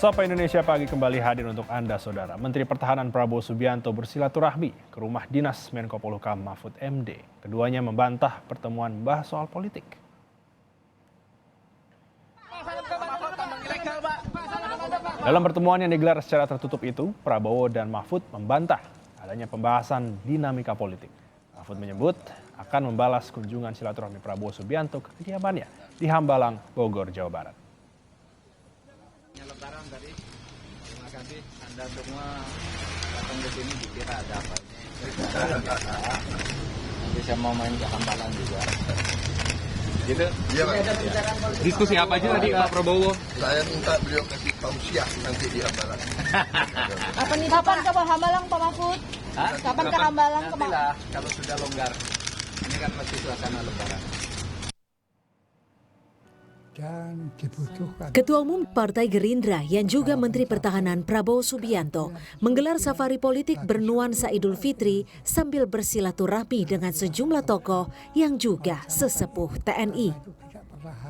Sapa Indonesia Pagi kembali hadir untuk Anda, Saudara. Menteri Pertahanan Prabowo Subianto bersilaturahmi ke rumah dinas Menko Polhukam Mahfud MD. Keduanya membantah pertemuan membahas soal politik. Dalam pertemuan yang digelar secara tertutup itu, Prabowo dan Mahfud membantah adanya pembahasan dinamika politik. Mahfud menyebut akan membalas kunjungan silaturahmi Prabowo Subianto ke kediamannya di Hambalang, Bogor, Jawa Barat. Lebaran tadi, terima kasih Anda semua datang ke sini dikira ada apa. Nanti saya mau main ke Hambalang juga. Gitu? Iya, Pak. Diskusi apa aja tadi Pak Prabowo? Saya minta beliau kasih tausiah nanti di Hambalang. Apa nih, kapan ke Hambalang Pak Mahfud? Kapan ke Hambalang Pak? Nantilah kalau sudah longgar. Ini kan masih suasana Lebaran. Dan dibutuhkan. Ketua Umum Partai Gerindra yang juga Menteri Pertahanan Prabowo Subianto menggelar safari politik bernuansa Idul Fitri sambil bersilaturahmi dengan sejumlah tokoh yang juga sesepuh TNI.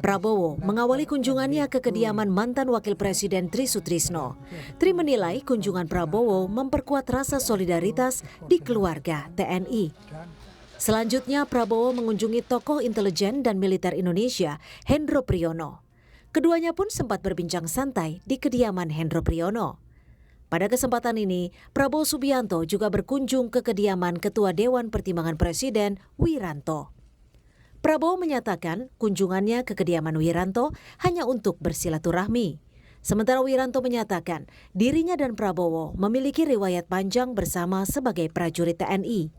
Prabowo mengawali kunjungannya ke kediaman mantan Wakil Presiden Tri Sutrisno. Tri menilai kunjungan Prabowo memperkuat rasa solidaritas di keluarga TNI. Selanjutnya, Prabowo mengunjungi tokoh intelijen dan militer Indonesia, Hendro Priyono. Keduanya pun sempat berbincang santai di kediaman Hendro Priyono. Pada kesempatan ini, Prabowo Subianto juga berkunjung ke kediaman Ketua Dewan Pertimbangan Presiden, Wiranto. Prabowo menyatakan kunjungannya ke kediaman Wiranto hanya untuk bersilaturahmi. Sementara Wiranto menyatakan dirinya dan Prabowo memiliki riwayat panjang bersama sebagai prajurit TNI.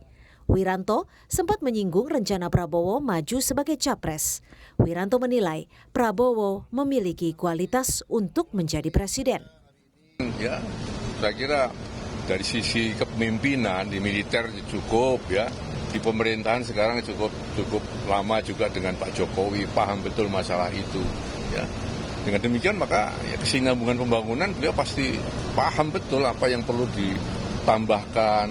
Wiranto sempat menyinggung rencana Prabowo maju sebagai capres. Wiranto menilai Prabowo memiliki kualitas untuk menjadi presiden. Ya, saya kira dari sisi kepemimpinan di militer cukup ya. Di pemerintahan sekarang cukup lama juga dengan Pak Jokowi, paham betul masalah itu. Ya. Dengan demikian maka ya, kesinambungan pembangunan beliau pasti paham betul apa yang perlu ditambahkan,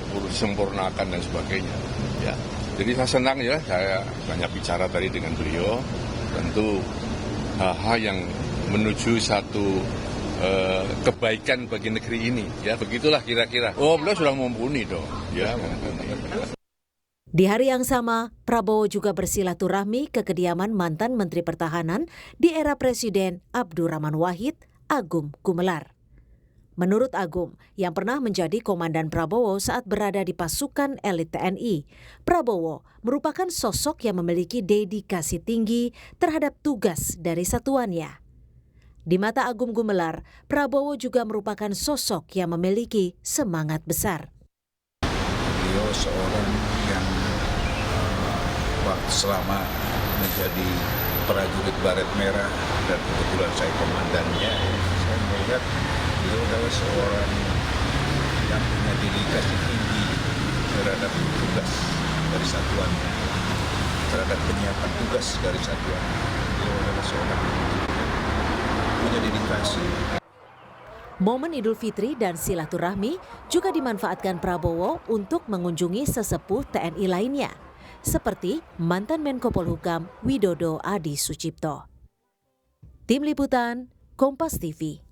perlu disempurnakan dan sebagainya. Ya. Jadi saya senang ya, saya banyak bicara tadi dengan beliau. Tentu hal-hal yang menuju satu kebaikan bagi negeri ini. Ya begitulah kira-kira. Oh beliau sudah mumpuni dong. Ya mumpuni. Di hari yang sama, Prabowo juga bersilaturahmi ke kediaman mantan Menteri Pertahanan di era Presiden Abdurrahman Wahid, Agum Gumelar. Menurut Agum, yang pernah menjadi komandan Prabowo saat berada di pasukan elit TNI, Prabowo merupakan sosok yang memiliki dedikasi tinggi terhadap tugas dari satuannya. Di mata Agum Gumelar, Prabowo juga merupakan sosok yang memiliki semangat besar. Beliau seorang yang selama menjadi prajurit Baret Merah dan kebetulan saya komandannya, saya melihat beliau adalah seorang yang punya dedikasi tinggi terhadap tugas dari satuannya, terhadap penyiapan tugas dari satuan. Beliau adalah seorang yang punya dedikasi. Momen Idul Fitri dan silaturahmi juga dimanfaatkan Prabowo untuk mengunjungi sesepuh TNI lainnya, seperti mantan Menko Polhukam Widodo Adi Sucipto. Tim Liputan, Kompas TV.